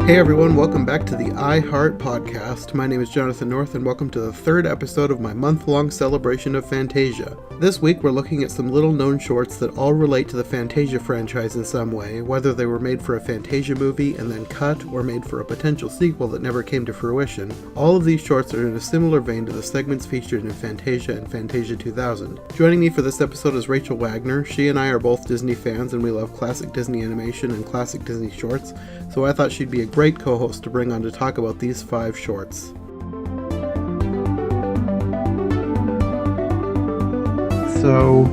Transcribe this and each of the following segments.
Hey everyone, welcome back to the I Heart Podcast. My name is Jonathan North and welcome to the third episode of my month-long celebration of Fantasia. This week we're looking at some little-known shorts that all relate to the Fantasia franchise in some way, whether they were made for a Fantasia movie and then cut, or made for a potential sequel that never came to fruition. All of these shorts are in a similar vein to the segments featured in Fantasia and Fantasia 2000. Joining me for this episode is Rachel Wagner. She and I are both Disney fans and we love classic Disney animation and classic Disney shorts, so I thought she'd be a great co-host to bring on to talk about these 5 shorts. So,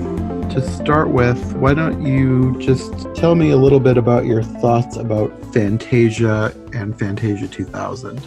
to start with, why don't you just tell me a little bit about your thoughts about Fantasia and Fantasia 2000?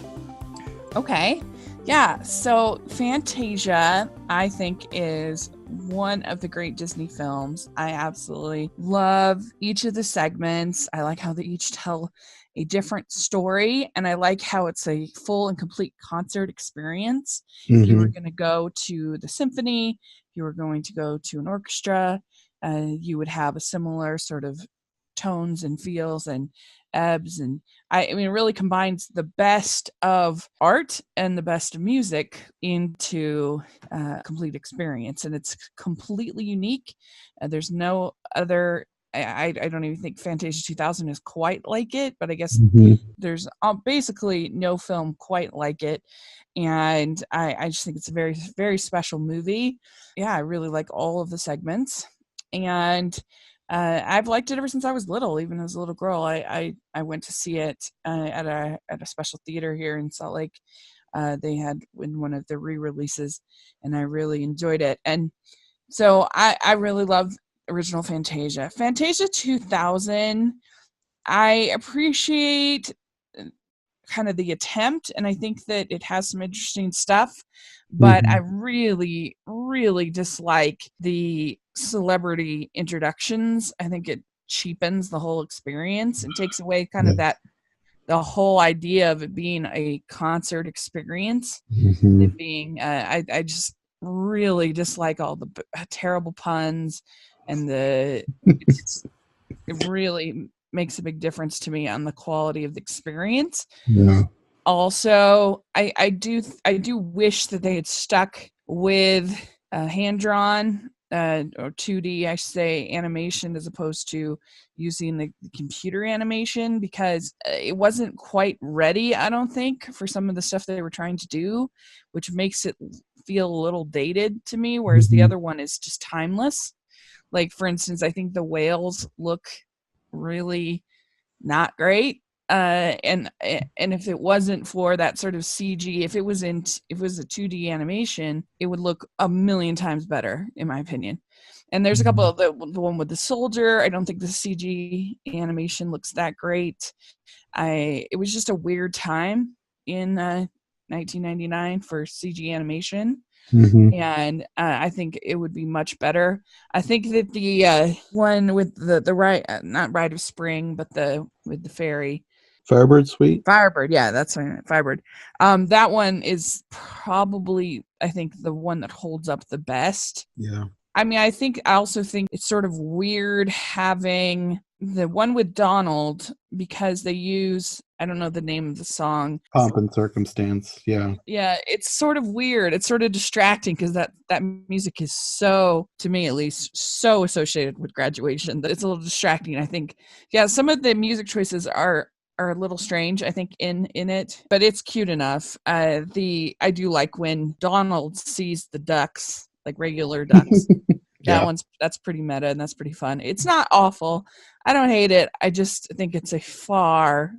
Okay. Yeah, so Fantasia, I think, is one of the great Disney films. I absolutely love each of the segments. I like how they each tell a different story, and I like how it's a full and complete concert experience. If you were going to go to the symphony, if you were going to go to an orchestra, you would have a similar sort of tones and feels and ebbs, and I mean, it really combines the best of art and the best of music into a complete experience, and it's completely unique. There's no other. I don't even think Fantasia 2000 is quite like it, but I guess there's basically no film quite like it. And I just think it's a very, very special movie. Yeah, I really like all of the segments. And I've liked it ever since I was little. Even as a little girl, I went to see it at a special theater here in Salt Lake. They had in one of the re-releases, and I really enjoyed it. And so I really love original Fantasia. Fantasia 2000, I appreciate kind of the attempt, and I think that it has some interesting stuff, but I really, really dislike the celebrity introductions. I think it cheapens the whole experience and takes away kind of the whole idea of it being a concert experience. It being, I just really dislike all the terrible puns, and it really makes a big difference to me on the quality of the experience. Yeah. Also, I do wish that they had stuck with hand-drawn or 2D, I should say, animation as opposed to using the computer animation, because it wasn't quite ready, I don't think, for some of the stuff they were trying to do, which makes it feel a little dated to me, whereas the other one is just timeless. Like, for instance, I think the whales look really not great. And if it wasn't for that sort of CG, if it was a 2D animation, it would look a million times better, in my opinion. And there's a couple of the one with the soldier. I don't think the CG animation looks that great. It was just a weird time in 1999 for CG animation. And I think it would be much better. I think that the one with the ride, not Ride of Spring, but with the fairy, Firebird Suite? Firebird, yeah, that's right, Firebird. That one is probably, I think, the one that holds up the best. Yeah. I mean, I also think it's sort of weird having the one with Donald, because they use, I don't know the name of the song. Pomp and Circumstance, yeah. Yeah, it's sort of weird. It's sort of distracting because that music is so, to me at least, so associated with graduation that it's a little distracting, I think. Yeah, some of the music choices are a little strange, I think, in it, but it's cute enough. I do like when Donald sees the ducks, like regular ducks. That's pretty meta, and that's pretty fun. It's not awful. I don't hate it. I just think it's a far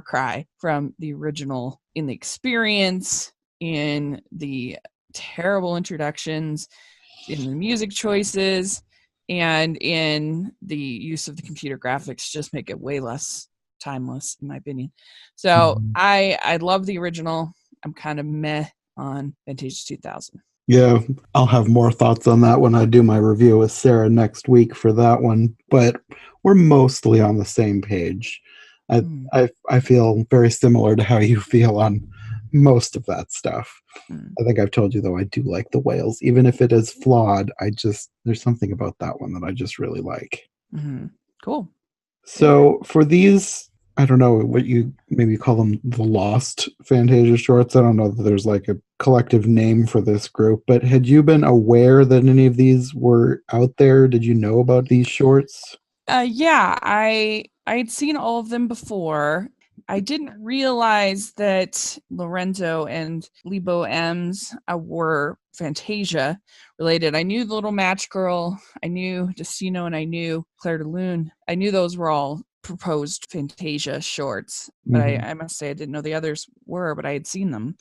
cry from the original in the experience, in the terrible introductions, in the music choices, and in the use of the computer graphics. Just make it way less timeless, in my opinion. So I love the original. I'm kind of meh on Fantasia 2000. Yeah, I'll have more thoughts on that when I do my review with Sarah next week for that one, but we're mostly on the same page. I feel very similar to how you feel on most of that stuff. I think I've told you, though, I do like the whales. Even if it is flawed, there's something about that one that I just really like. Cool. So for these I don't know what you maybe call them, the lost Fantasia shorts. I don't know that there's like a collective name for this group, but had you been aware that any of these were out there? Did you know about these shorts? Yeah, I'd seen all of them before. I didn't realize that Lorenzo and Lebo M's were Fantasia related. I knew the Little Match Girl, I knew Destino, and I knew Claire de Lune. I knew those were all proposed Fantasia shorts, but Mhm. I must say I didn't know the others were, but I had seen them.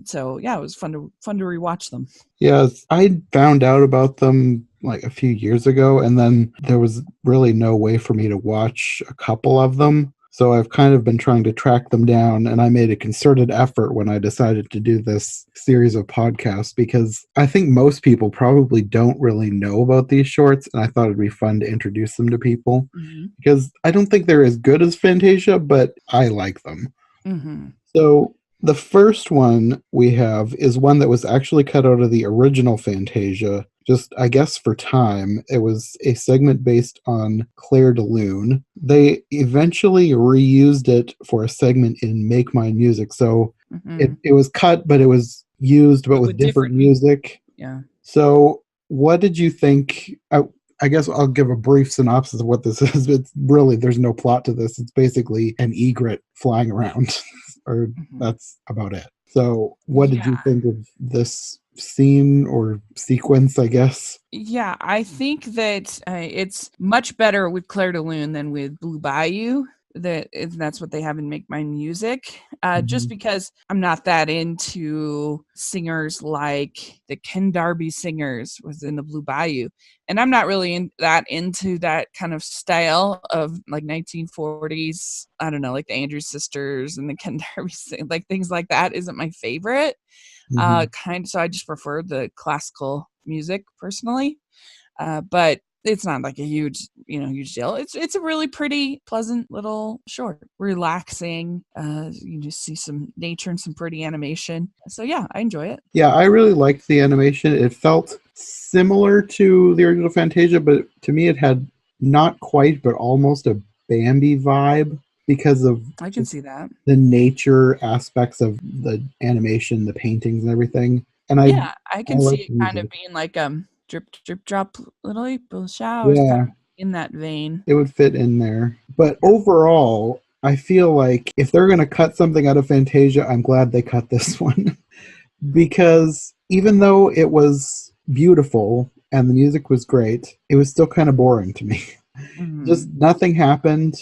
So yeah, it was fun to rewatch them. Yes, I found out about them like a few years ago, and then there was really no way for me to watch a couple of them. So I've kind of been trying to track them down, and I made a concerted effort when I decided to do this series of podcasts because I think most people probably don't really know about these shorts, and I thought it'd be fun to introduce them to people Hmm. because I don't think they're as good as Fantasia, but I like them. Hmm. So the first one we have is one that was actually cut out of the original Fantasia, just I guess for time. It was a segment based on Claire de Lune. They eventually reused it for a segment in Make My Music. So Hmm. it was cut, but it was used, but But with with different different, music. yeah. So what did you think? I guess I'll give a brief synopsis of what this is. It's really, there's no plot to this. It's basically an egret flying around, or Mhm. that's about it. So, what did you Yeah. think of this scene or sequence, I guess? Yeah, I think that it's much better with Claire de Lune than with Blue Bayou. That's what they have in Make My Music. Just Mhm. because I'm not that into singers like the Ken Darby singers was in the Blue Bayou, and I'm not really that into that kind of style of like 1940s. I don't know, like the Andrews Sisters and the Ken Darby, like things like that. Isn't my favorite. Mhm. So I just prefer the classical music personally. But it's not like a huge deal. It's a really pretty, pleasant little short, relaxing. You just see some nature and some pretty animation. So yeah, I enjoy it. Yeah, I really liked the animation. It felt similar to the original Fantasia, but to me, it had not quite, but almost a Bambi vibe because of I can just see that. the nature aspects of the animation, the paintings, and everything. And Yeah, I I can like see it the kind of music. being like drip drip drop little April showers, kind Yeah, of in that vein. it would fit in there. But Yeah. overall, I feel like if they're going to cut something out of Fantasia, I'm glad they cut this one because even though it was beautiful and the music was great, it was still kind of boring to me. Hmm. Just nothing happened.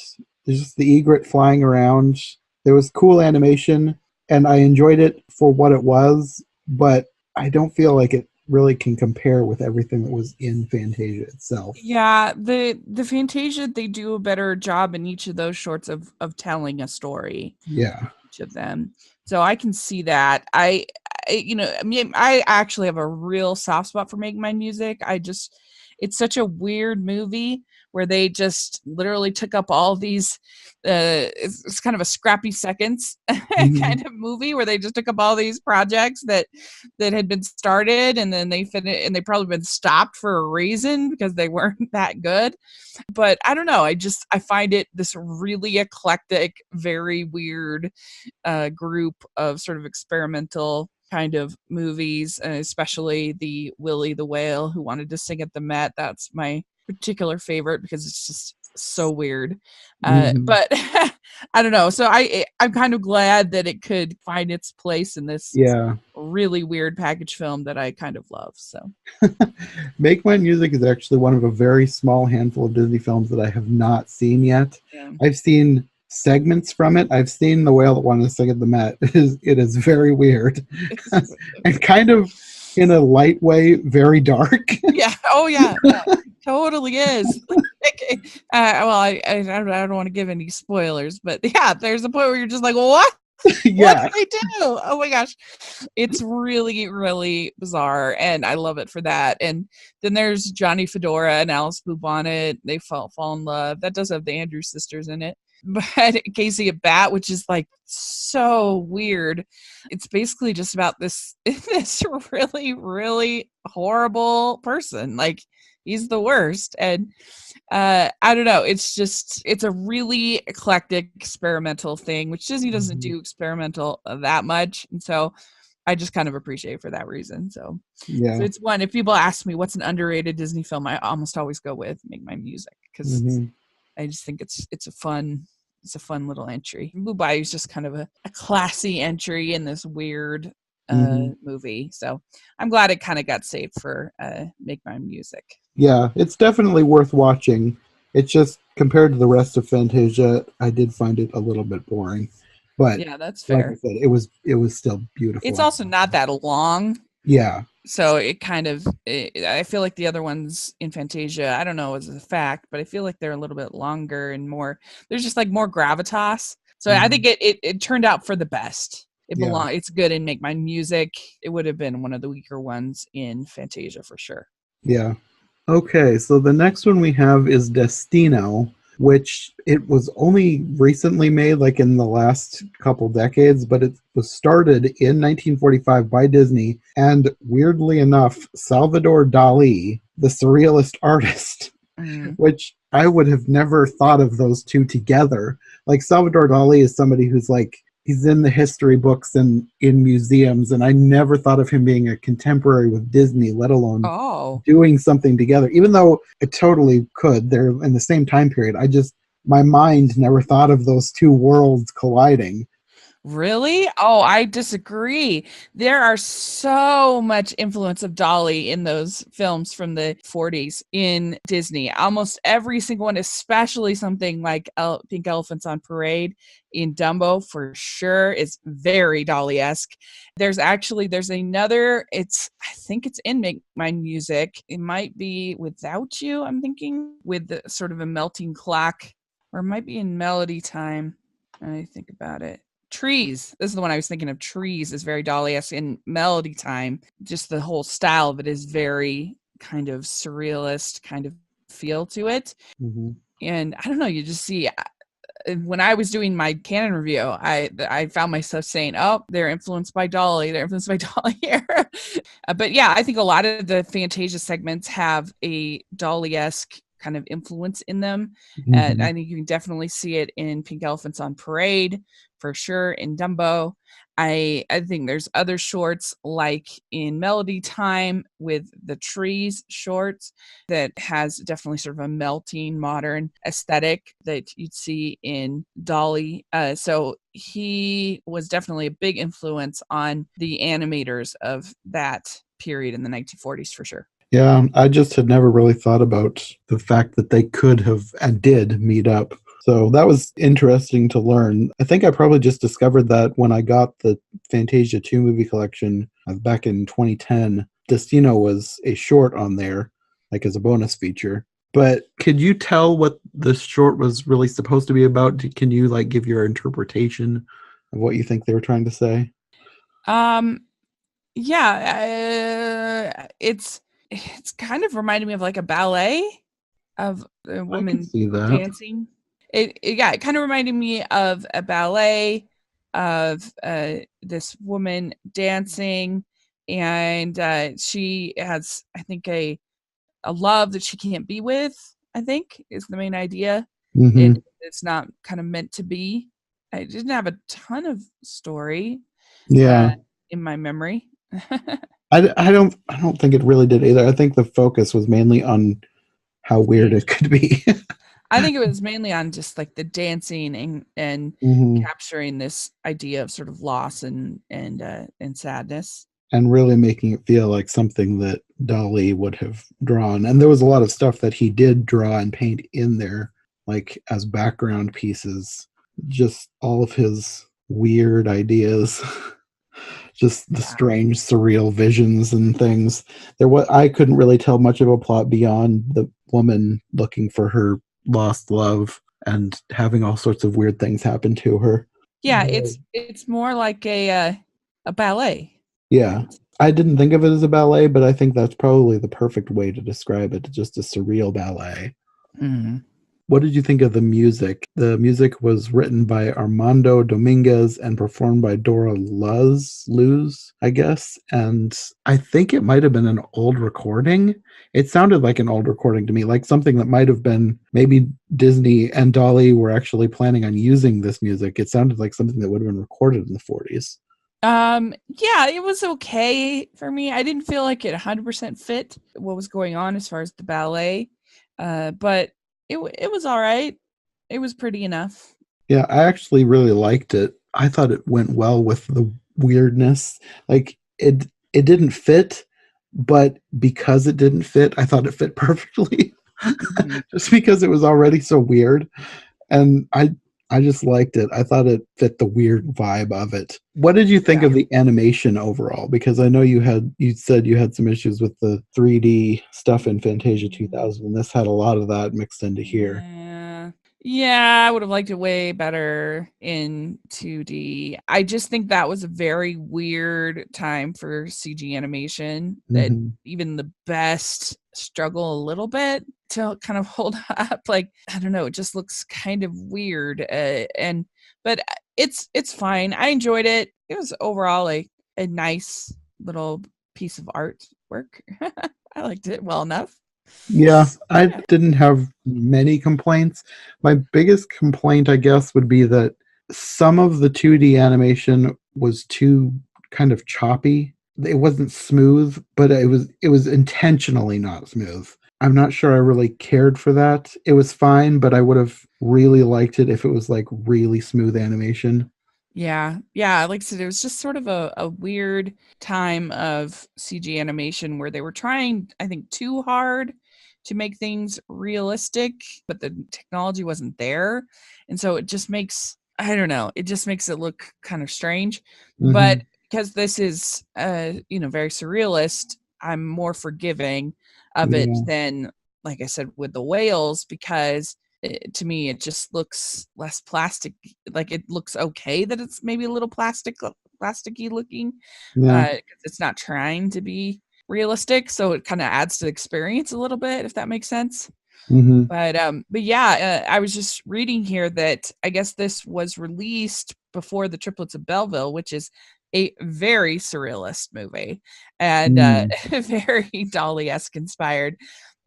There's just the egret flying around. There was cool animation, and I enjoyed it for what it was, but I don't feel like it really can compare with everything that was in Fantasia itself. Yeah, the Fantasia, they do a better job in each of those shorts of telling a story, Yeah. each of them. So I can see that. I mean, I actually have a real soft spot for Make My Music. It's such a weird movie where they just literally took up all these. It's kind of a scrappy seconds Mhm. kind of movie where they just took up all these projects that had been started and then they finished and they probably been stopped for a reason because they weren't that good. But I don't know. I find it this really eclectic, very weird group of sort of experimental kind of movies, especially the Willie the Whale who wanted to sing at the Met. That's my particular favorite because it's just so weird. Mhm. But I don't know. So I'm kind of glad that it could find its place in this Yeah. really weird package film that I kind of love. So Make My Music is actually one of a very small handful of Disney films that I have not seen yet. yeah. I've seen segments from it. I've seen The Whale That Wanted to Sing at the Met. It is very weird and kind of in a light way, very dark. Yeah. Oh, yeah. Yeah. Totally is. Well, I don't want to give any spoilers, but yeah, there's a point where you're just like, what? What Yeah. did they do? Oh my gosh. It's really, really bizarre. And I love it for that. And then there's Johnny Fedora and Alice Bluebonnet. They fall in love. That does have the Andrews sisters in it. But Casey at Bat, which is like so weird. It's basically just about this really, really horrible person. Like He's the worst. And I don't know. It's a really eclectic experimental thing, which Disney doesn't do experimental that much. And so I just kind of appreciate it for that reason. So Yeah. it's one, if people ask me what's an underrated Disney film, I almost always go with Make My Music, because I just think it's a fun little entry. Blue Bayou is just kind of a classy entry in this weird movie. So I'm glad it kind of got saved for Make My Music. Yeah, it's definitely worth watching. It's just, compared to the rest of Fantasia, I did find it a little bit boring. But yeah, that's like fair. I said, it was still beautiful. It's also not that long. Yeah. So it kind of, I feel like the other ones in Fantasia, I don't know as a fact, but I feel like they're a little bit longer and more, there's just like more gravitas. So I think it turned out for the best. It's good in Make My Music. It would have been one of the weaker ones in Fantasia for sure. Yeah. Okay, so the next one we have is Destino, which it was only recently made, like in the last couple decades, but it was started in 1945 by Disney, and weirdly enough, Salvador Dali, the surrealist artist, which I would have never thought of those two together. Like, Salvador Dali is somebody who's like, he's in the history books and in museums, and I never thought of him being a contemporary with Disney, let alone doing something together, even though it totally could. They're in the same time period. My mind never thought of those two worlds colliding. Really? Oh, I disagree. There are so much influence of Dolly in those films from the 40s in Disney. Almost every single one, especially something like Pink Elephants on Parade in Dumbo, for sure, is very Dolly-esque. There's another, I think it's in Make My Music. It might be Without You, I'm thinking, with the sort of a melting clock, or it might be in Melody Time. I think about it. Trees. This is the one I was thinking of. Trees is very Dolly-esque. In Melody Time, just the whole style of it is very kind of surrealist kind of feel to it. And I don't know, you just see, when I was doing my canon review, I found myself saying, oh, they're influenced by Dolly. They're influenced by Dolly here. But yeah, I think a lot of the Fantasia segments have a Dolly-esque kind of influence in them. And I think you can definitely see it in Pink Elephants on Parade, for sure, in Dumbo. I think there's other shorts like in Melody Time with the trees shorts that has definitely sort of a melting modern aesthetic that you'd see in Dolly. So he was definitely a big influence on the animators of that period in the 1940s for sure. Yeah, I just had never really thought about the fact that they could have and did meet up. So that was interesting to learn. I think I probably just discovered that when I got the Fantasia 2 movie collection back in 2010. Destino was a short on there, like as a bonus feature. But could you tell what the short was really supposed to be about? Can you like give your interpretation of what you think they were trying to say? Yeah, it's kind of reminded me of like a ballet of a woman dancing. It kind of reminded me of a ballet of this woman dancing, and she has, I think, a love that she can't be with, I think, is the main idea. It's not kind of meant to be. I didn't have a ton of story in my memory. I don't think it really did either. I think the focus was mainly on how weird it could be. I think it was mainly on just like the dancing and capturing this idea of sort of loss and sadness. And really making it feel like something that Dali would have drawn. And there was a lot of stuff that he did draw and paint in there, like as background pieces. Just all of his weird ideas. Just the strange, surreal visions and things. I couldn't really tell much of a plot beyond the woman looking for her lost love and having all sorts of weird things happen to her. Yeah, it's more like a ballet. Yeah, I didn't think of it as a ballet, but I think that's probably the perfect way to describe it. Just a surreal ballet. What did you think of the music? The music was written by Armando Dominguez and performed by Dora Luz, I guess. And I think it might have been an old recording. It sounded like an old recording to me, like something that might have been maybe Disney and Dolly were actually planning on using this music. It sounded like something that would have been recorded in the 40s. Yeah, it was okay for me. I didn't feel like it 100% fit what was going on as far as the ballet. But it was all right. It was pretty enough. Yeah, I actually really liked it. I thought it went well with the weirdness. Like it didn't fit, but because it didn't fit, I thought it fit perfectly. Mhm. Just because it was already so weird. And I just liked it. I thought it fit the weird vibe of it. What did you think of the animation overall? Because I know you said you had some issues with the 3D stuff in Fantasia 2000, and this had a lot of that mixed into here. Yeah, I would have liked it way better in 2D. I just think that was a very weird time for CG animation that even the best struggle a little bit to kind of hold up. Like, I don't know, it just looks kind of weird. But it's fine. I enjoyed it. It was overall like a nice little piece of artwork. I liked it well enough. Yeah, I didn't have many complaints. My biggest complaint, I guess, would be that some of the 2D animation was too kind of choppy. It wasn't smooth, but it was intentionally not smooth. I'm not sure I really cared for that. It was fine, but I would have really liked it if it was like really smooth animation. Yeah. Like I said, it was just sort of a weird time of CG animation where they were trying, I think, too hard to make things realistic, but the technology wasn't there. And so it just makes, I don't know, it just makes it look kind of strange. But because this is, very surrealist, I'm more forgiving of it than, like I said, with the whales, because to me it just looks less plastic. Like, it looks okay that it's maybe a little plasticky looking, because it's not trying to be realistic, so it kind of adds to the experience a little bit, if that makes sense. But yeah, I was just reading here that I guess this was released before the Triplets of Belleville, which is a very surrealist movie and very Dolly-esque inspired.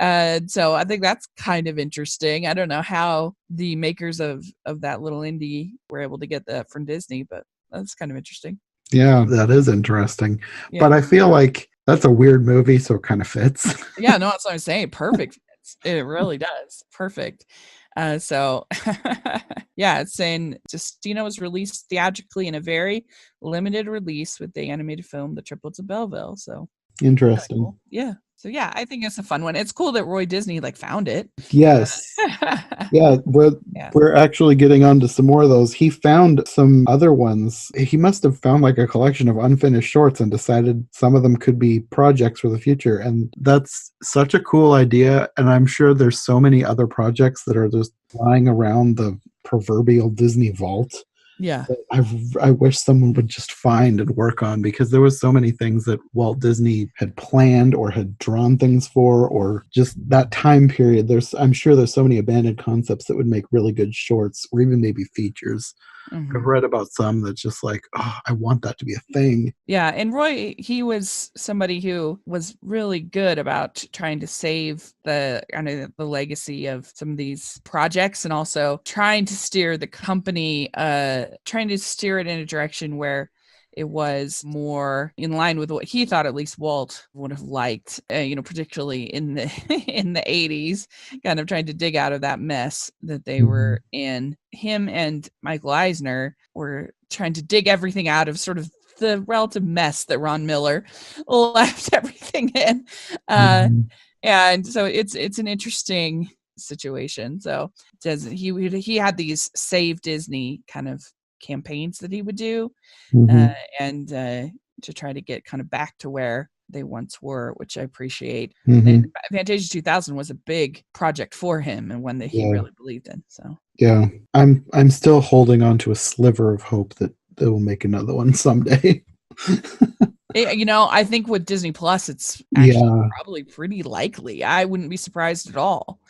So I think that's kind of interesting. I don't know how the makers of that little indie were able to get that from Disney, but that's kind of interesting. Yeah, that is interesting. Yeah. But I feel like that's a weird movie, so it kind of fits. Yeah, no, that's what I'm saying. Perfect fits. It really does. Perfect. So yeah, it's saying Justina was released theatrically in a very limited release with the animated film The Triplets of Belleville. So Interesting. cool. Yeah. So yeah, I think it's a fun one. It's cool that Roy Disney found it. Yes. Yeah, we're actually getting onto some more of those. He found some other ones. He must have found like a collection of unfinished shorts and decided some of them could be projects for the future. And that's such a cool idea. And I'm sure there's so many other projects that are just lying around the proverbial Disney vault. Yeah. I wish someone would just find and work on, because there was so many things that Walt Disney had planned or had drawn things for, or just that time period. I'm sure there's so many abandoned concepts that would make really good shorts or even maybe features. I've read about some that's just like, oh, I want that to be a thing. Yeah, and Roy, he was somebody who was really good about trying to save the legacy of some of these projects, and also trying to steer the company, trying to steer it in a direction where it was more in line with what he thought at least Walt would have liked, particularly in the in the 80s, kind of trying to dig out of that mess that they were in. Him and Michael Eisner were trying to dig everything out of sort of the relative mess that Ron Miller left everything in. And so it's an interesting situation. So he had these Save Disney kind of campaigns that he would do, and to try to get kind of back to where they once were, which I appreciate. Fantasia 2000 was a big project for him, and one that he really believed in. So yeah, I'm still holding on to a sliver of hope that they will make another one someday. I think with Disney Plus, it's actually Yeah, probably pretty likely. I wouldn't be surprised at all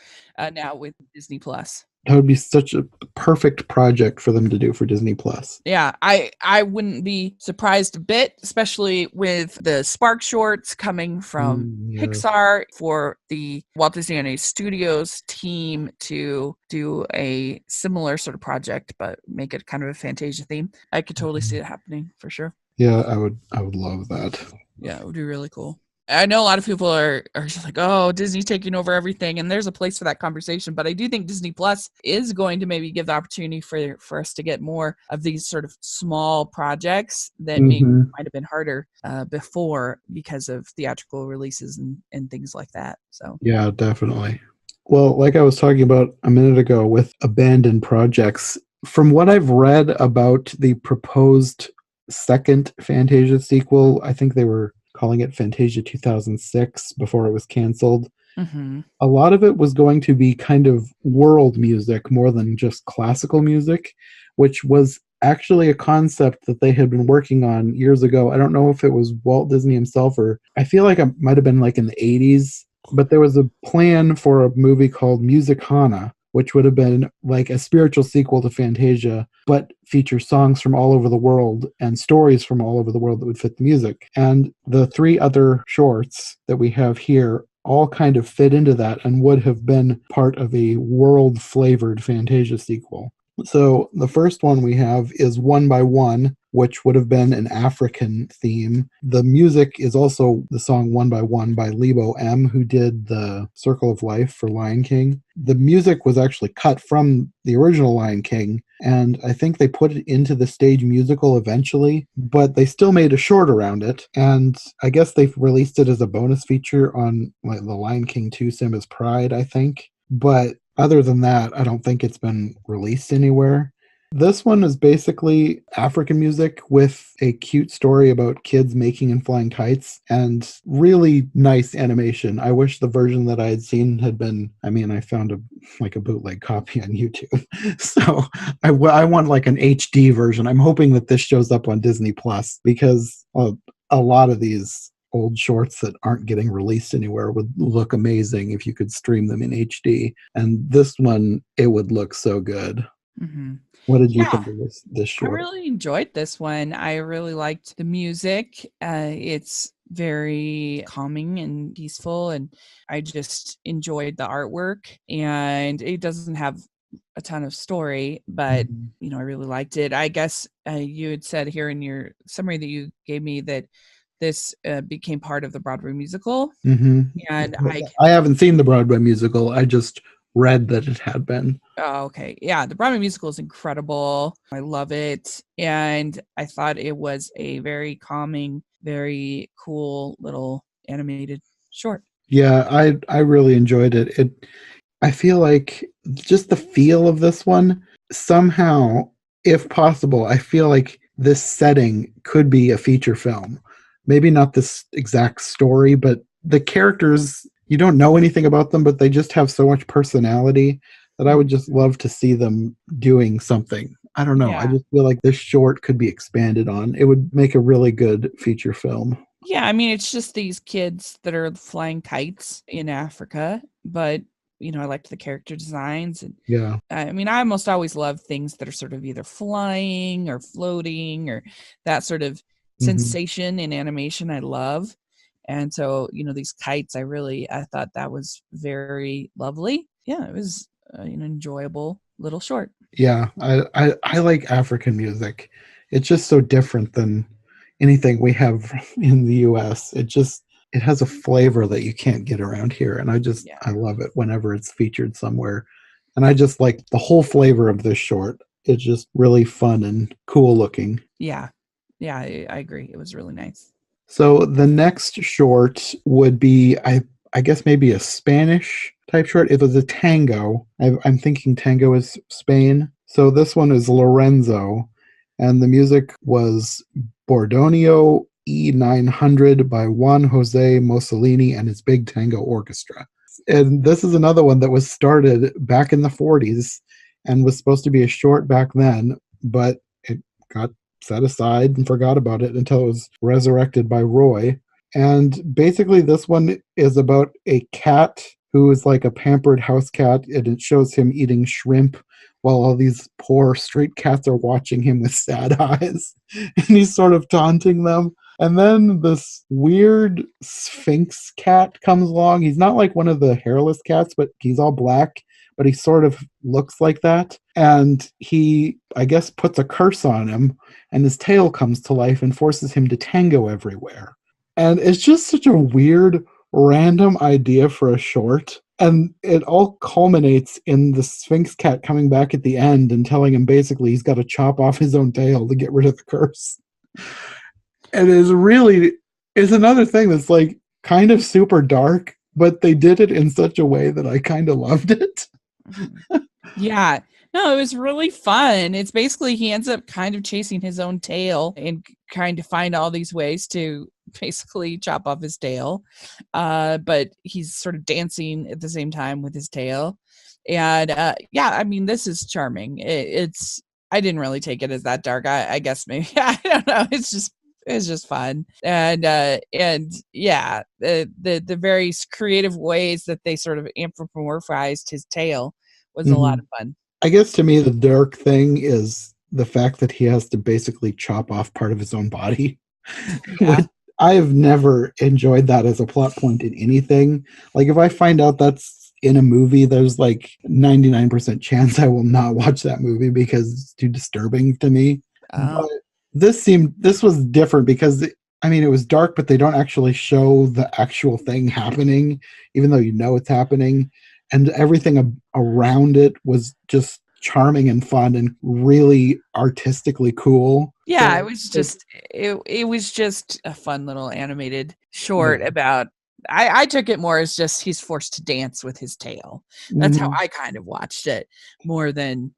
now with Disney Plus. that would be such a perfect project for them to do for Disney Plus. Yeah, I wouldn't be surprised a bit, especially with the Spark shorts coming from Yeah. Pixar for the Walt Disney Animation Studios team to do a similar sort of project, but make it kind of a Fantasia theme. I could totally see it happening for sure. Yeah, I would love that. Yeah, it would be really cool. I know a lot of people are just like, oh, Disney's taking over everything, and there's a place for that conversation. But I do think Disney Plus is going to maybe give the opportunity for us to get more of these sort of small projects that maybe might have been harder before because of theatrical releases and things like that. So Yeah, definitely. Well, like I was talking about a minute ago with abandoned projects, from what I've read about the proposed second Fantasia sequel, I think they were calling it Fantasia 2006 before it was canceled. A lot of it was going to be kind of world music more than just classical music, which was actually a concept that they had been working on years ago. I don't know if it was Walt Disney himself, or I feel like it might have been like in the 80s, but there was a plan for a movie called Musicana, which would have been like a spiritual sequel to Fantasia, but feature songs from all over the world and stories from all over the world that would fit the music. And the three other shorts that we have here all kind of fit into that and would have been part of a world-flavored Fantasia sequel. So the first one we have is One by One, which would have been an African theme. The music is also the song One by One by Lebo M, who did the Circle of Life for Lion King. The music was actually cut from the original Lion King, and I think they put it into the stage musical eventually, but they still made a short around it, and I guess they've released it as a bonus feature on like the Lion King 2 Simba's Pride, I think. But other than that, I don't think it's been released anywhere. This one is basically African music with a cute story about kids making and flying kites and really nice animation. I wish the version that I had seen had been, I found a bootleg copy on YouTube. So I want like an HD version. I'm hoping that this shows up on Disney Plus because a lot of these old shorts that aren't getting released anywhere would look amazing if you could stream them in HD. And this one, it would look so good. What did you think of this short? I really enjoyed this one. I really liked the music. It's very calming and peaceful, and I just enjoyed the artwork. And it doesn't have a ton of story, but I really liked it. I guess you had said here in your summary that you gave me that this became part of the Broadway musical. And I haven't seen the Broadway musical. I just read that it had been. Oh, okay. Yeah, the Broadway musical is incredible. I love it. And I thought it was a very calming, very cool little animated short. Yeah, I really enjoyed it. I feel like just the feel of this one, somehow, if possible, I feel like this setting could be a feature film. Maybe not this exact story, but the characters, you don't know anything about them, but they just have so much personality that I would just love to see them doing something. I don't know. Yeah. I just feel like this short could be expanded on. It would make a really good feature film. Yeah, it's just these kids that are flying kites in Africa, but I liked the character designs. And yeah. I almost always love things that are sort of either flying or floating or that sort of sensation in animation I love. And so, these kites, I thought that was very lovely. Yeah, it was an enjoyable little short. Yeah, I like African music. It's just so different than anything we have in the US. It has a flavor that you can't get around here. And I love it whenever it's featured somewhere. And I just like the whole flavor of this short. It's just really fun and cool looking. Yeah. Yeah, I agree. It was really nice. So the next short would be, I guess maybe a Spanish type short. It was a tango. I'm thinking tango is Spain. So this one is Lorenzo. And the music was Bordonio E900 by Juan Jose Mussolini and his Big Tango Orchestra. And this is another one that was started back in the 40s and was supposed to be a short back then, but it got set aside and forgot about it until it was resurrected by Roy. And basically, this one is about a cat who is like a pampered house cat, and it shows him eating shrimp while all these poor street cats are watching him with sad eyes. And he's sort of taunting them. And then this weird Sphinx cat comes along. He's not like one of the hairless cats, but he's all black, but he sort of looks like that. And he, I guess, puts a curse on him, and his tail comes to life and forces him to tango everywhere. And it's just such a weird, random idea for a short. And it all culminates in the Sphinx cat coming back at the end and telling him basically he's got to chop off his own tail to get rid of the curse. And it's another thing that's like kind of super dark, but they did it in such a way that I kind of loved it. Yeah. No, it was really fun. It's basically he ends up kind of chasing his own tail and trying to find all these ways to basically chop off his tail. But he's sort of dancing at the same time with his tail. And yeah, I mean, this is charming. I didn't really take it as that dark. I guess maybe, I don't know. It's just fun. And yeah, the very creative ways that they sort of anthropomorphized his tail was a lot of fun. I guess to me, the dark thing is the fact that he has to basically chop off part of his own body. Yeah. I have never enjoyed that as a plot point in anything. Like, if I find out that's in a movie, there's like 99% chance I will not watch that movie because it's too disturbing to me. But this was different because it was dark, but they don't actually show the actual thing happening, even though you know it's happening. And everything around it was just charming and fun and really artistically cool. Yeah, So, it was just a fun little animated short about. I took it more as just he's forced to dance with his tail. That's how I kind of watched it more than.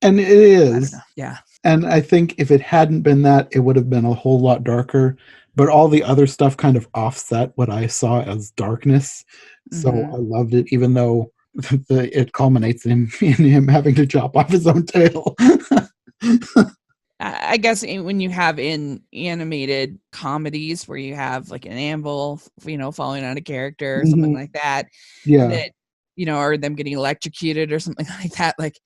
And it is. Yeah. And I think if it hadn't been that, it would have been a whole lot darker. But all the other stuff kind of offset what I saw as darkness. So I loved it, even though it culminates in him having to chop off his own tail. I guess when you have in animated comedies where you have like an anvil, falling on a character or something like that, Yeah. Or them getting electrocuted or something like that, like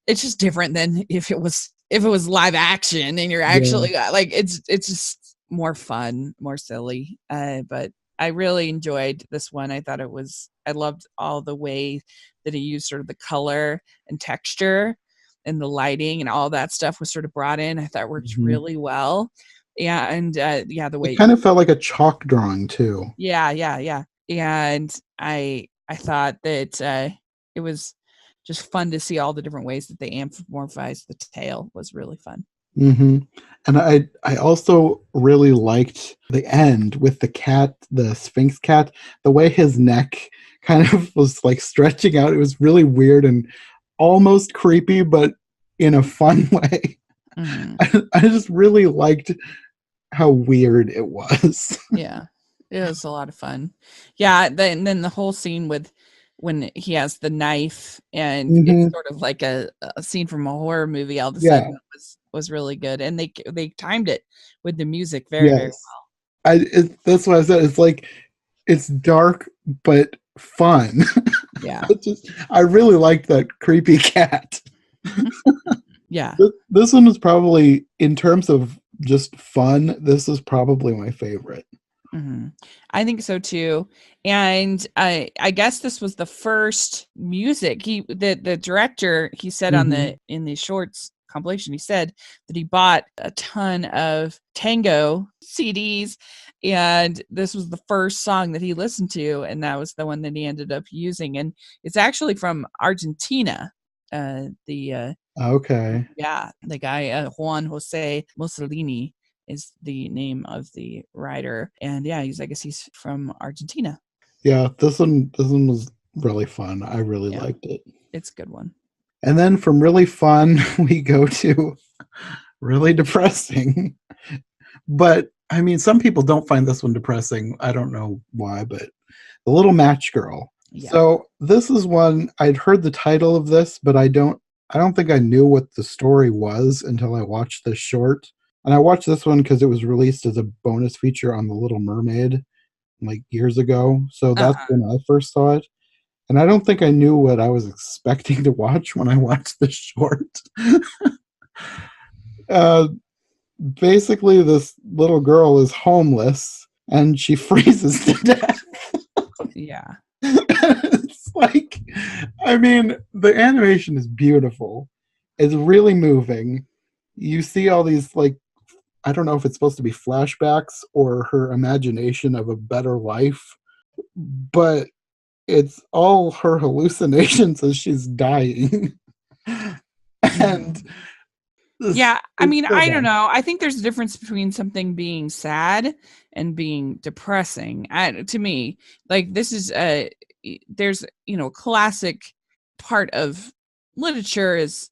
it's just different than if it was live action and you're actually like it's just more fun, more silly. But I really enjoyed this one. I loved all the way that he used sort of the color and texture and the lighting and all that stuff was sort of brought in. I thought worked really well. Yeah. And the way it kind of felt like a chalk drawing too. Yeah. And I thought that it was just fun to see all the different ways that they anthropomorphized the tail was really fun. And I also really liked the end with the cat, the Sphinx cat, the way his neck kind of was like stretching out. It was really weird and almost creepy, but in a fun way. I just really liked how weird it was. Yeah, it was a lot of fun. Yeah, then the whole scene with when he has the knife and it's sort of like a scene from a horror movie all of a sudden was really good. And they timed it with the music very, very well. That's what I said. It's like, it's dark, but fun. Yeah. I really liked that creepy cat. Yeah. This one was probably, in terms of just fun, this is probably my favorite. I think so too. And I guess this was the first music the director, he said in the shorts compilation, he said that he bought a ton of tango CDs and this was the first song that he listened to, and that was the one that he ended up using. And it's actually from Argentina. The guy Juan Jose Mussolini is the name of the writer, and I guess he's from Argentina. Yeah, this one was really fun. I really liked it. It's a good one. And then from really fun, we go to really depressing. But I mean, some people don't find this one depressing. I don't know why, but The Little Match Girl. Yeah. So this is one, I'd heard the title of this, but I don't think I knew what the story was until I watched this short. And I watched this one because it was released as a bonus feature on The Little Mermaid like years ago. So that's Uh-huh. when I first saw it. And I don't think I knew what I was expecting to watch when I watched this short. uh, Basically, this little girl is homeless and she freezes to death. Yeah. It's like, I mean, the animation is beautiful. It's really moving. You see all these, like, I don't know if it's supposed to be flashbacks or her imagination of a better life, but it's all her hallucinations as she's dying. Mhm. And this, Yeah, I it's mean, so I don't bad. know. I think there's a difference between something being sad and being depressing. To me, like this is there's classic part of literature is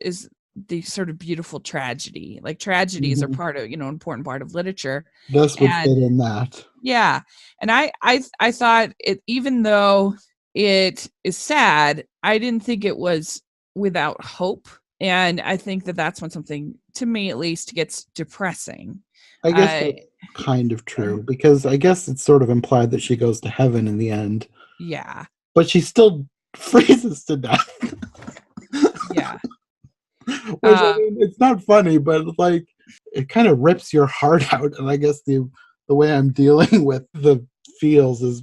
the sort of beautiful tragedy. Like tragedies are Mhm. part of important part of literature, This would fit and in that. yeah, and I thought it, even though it is sad, I didn't think it was without hope. And I think that that's when something, to me at least, gets depressing. I guess I that's kind of true because I guess it's sort of implied that she goes to heaven in the end, Yeah, but she still freezes to death. yeah, Which, I uh, mean, it's not funny, but like it kind of rips your heart out. And I guess the way I'm dealing with the feels is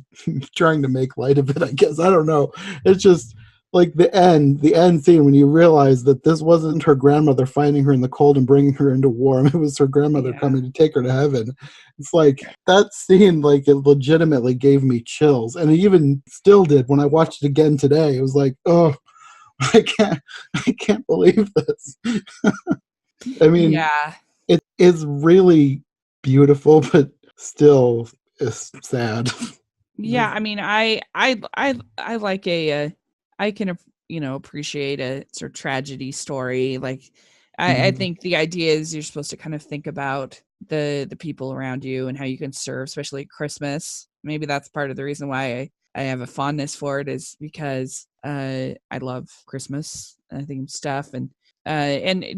trying to make light of it. I guess I don't know. It's just like the end scene when you realize that this wasn't her grandmother finding her in the cold and bringing her into warm. It was her grandmother yeah, coming to take her to heaven. It's like that scene, like it legitimately gave me chills, and it even still did when I watched it again today. It was like, oh, I can't, I can't believe this. I mean, yeah, it is really beautiful, but still is sad. yeah. I mean, I like I can appreciate a sort of tragedy story. Like, I Mhm, think the idea is you're supposed to kind of think about the people around you and how you can serve, especially at Christmas. Maybe that's part of the reason why I have a fondness for it, is because I love Christmas, I think, stuff, and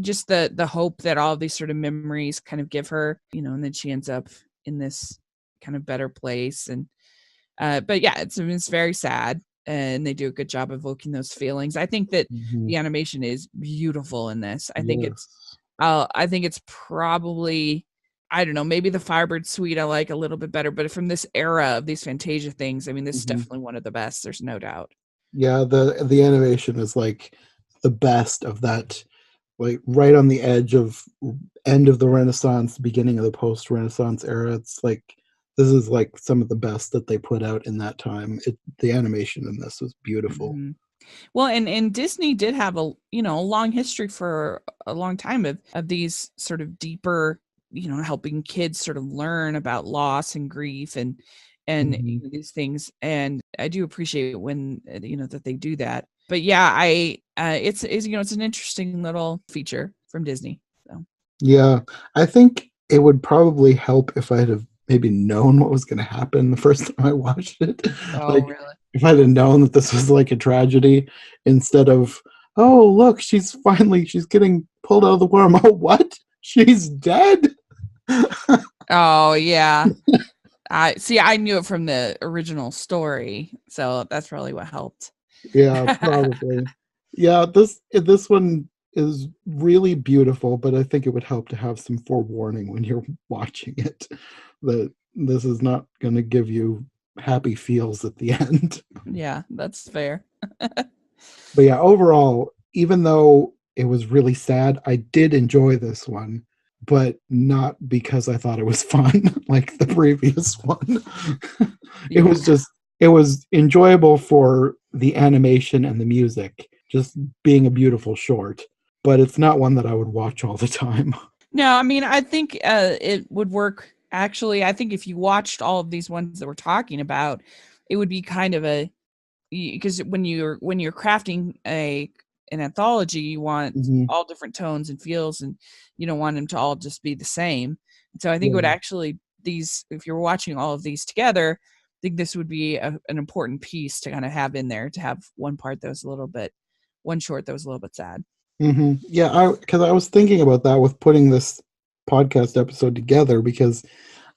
just the hope that all of these sort of memories kind of give her, and then she ends up in this kind of better place. And but yeah, it's very sad, and they do a good job of evoking those feelings. I think that mhm. the animation is beautiful in this. Yes. I think it's probably, I don't know, maybe the Firebird Suite I like a little bit better, but from this era of these Fantasia things, I mean, this is Mhm. definitely one of the best. There's no doubt. Yeah, the animation is like the best of that, like right on the edge of end of the Renaissance, beginning of the post-Renaissance era. It's like this is like some of the best that they put out in that time. The animation in this was beautiful. Mhm. Well, and Disney did have a long history for a long time of these sort of deeper, helping kids sort of learn about loss and grief and Mhm. these things. And I do appreciate when that they do that. But yeah, I it's an interesting little feature from Disney. So Yeah, I think it would probably help if I'd have maybe known what was gonna happen the first time I watched it. oh, Like, really? if I'd have known that this was like a tragedy instead of, "Oh, look, she's getting pulled out of the worm." "Oh, what? She's dead?" Oh, yeah. I see. I knew it from the original story, so that's probably what helped. Yeah, probably. Yeah, this one is really beautiful, but I think it would help to have some forewarning when you're watching it that this is not gonna give you happy feels at the end. Yeah, that's fair. But yeah, overall, even though it was really sad, I did enjoy this one, but not because I thought it was fun like the previous one. It Yeah. was just it was enjoyable for the animation and the music, just being a beautiful short, but it's not one that I would watch all the time. No, I mean, I think it would work. Actually, I think if you watched all of these ones that we're talking about, it would be kind of a, because when you're crafting an anthology, you want Mhm. all different tones and feels, and you don't want them to all just be the same. So I think it would Yeah. actually, these, if you're watching all of these together, I think this would be an important piece to kind of have in there, to have one part that was a little bit, one short that was a little bit sad. Mhm. Yeah, I because I was thinking about that with putting this podcast episode together because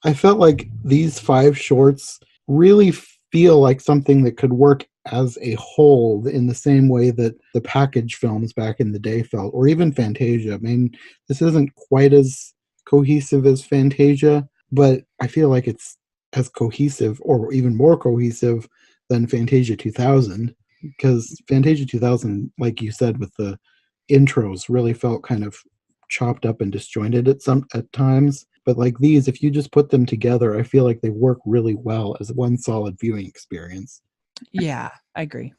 I felt like these 5 shorts really feel like something that could work as a whole in the same way that the package films back in the day felt, or even Fantasia. I mean, this isn't quite as cohesive as Fantasia, but I feel like it's as cohesive or even more cohesive than Fantasia 2000, because Fantasia 2000, like you said, with the intros really felt kind of chopped up and disjointed at times. But like these, if you just put them together, I feel like they work really well as one solid viewing experience. Yeah, I agree.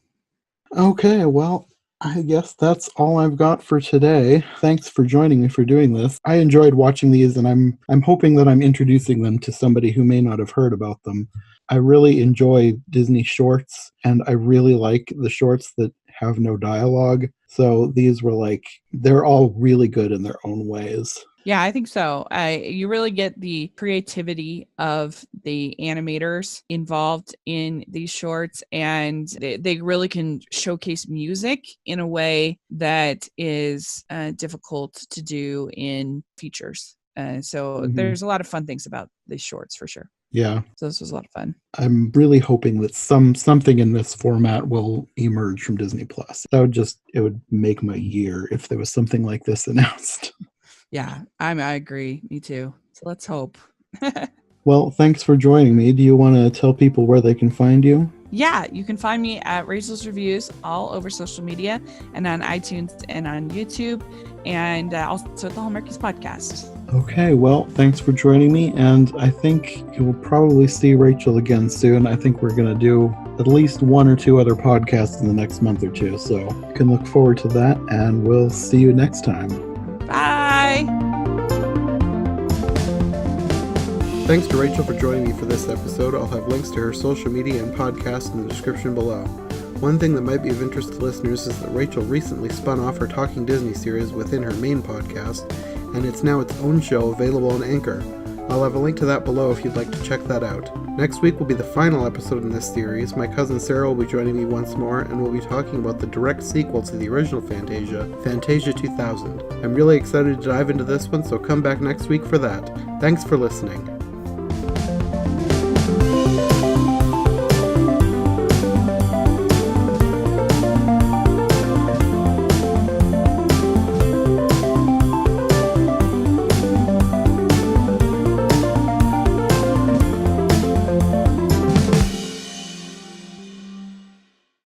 Okay, well, I guess that's all I've got for today. Thanks for joining me for doing this. I enjoyed watching these, and I'm hoping that I'm introducing them to somebody who may not have heard about them. I really enjoy Disney shorts, and I really like the shorts that have no dialogue. So these were like, they're all really good in their own ways. Yeah, I think so. You really get the creativity of the animators involved in these shorts, and they really can showcase music in a way that is difficult to do in features. So there's a lot of fun things about these shorts for sure. Yeah. So this was a lot of fun. I'm really hoping that something in this format will emerge from Disney Plus. It would make my year if there was something like this announced. Yeah, I agree. Me too. So let's hope. Well, thanks for joining me. Do you want to tell people where they can find you? Yeah, you can find me at Rachel's Reviews all over social media and on iTunes and on YouTube, and also at the Hallmarkies Podcast. Okay, well, thanks for joining me, and I think you will probably see Rachel again soon. I think we're going to do at least 1 or 2 other podcasts in the next month or 2, so you can look forward to that, and we'll see you next time. Bye! Thanks to Rachel for joining me for this episode. I'll have links to her social media and podcast in the description below. One thing that might be of interest to listeners is that Rachel recently spun off her Talking Disney series within her main podcast, and it's now its own show available on Anchor. I'll have a link to that below if you'd like to check that out. Next week will be the final episode in this series. My cousin Sarah will be joining me once more, and we'll be talking about the direct sequel to the original Fantasia, Fantasia 2000. I'm really excited to dive into this one, so come back next week for that. Thanks for listening.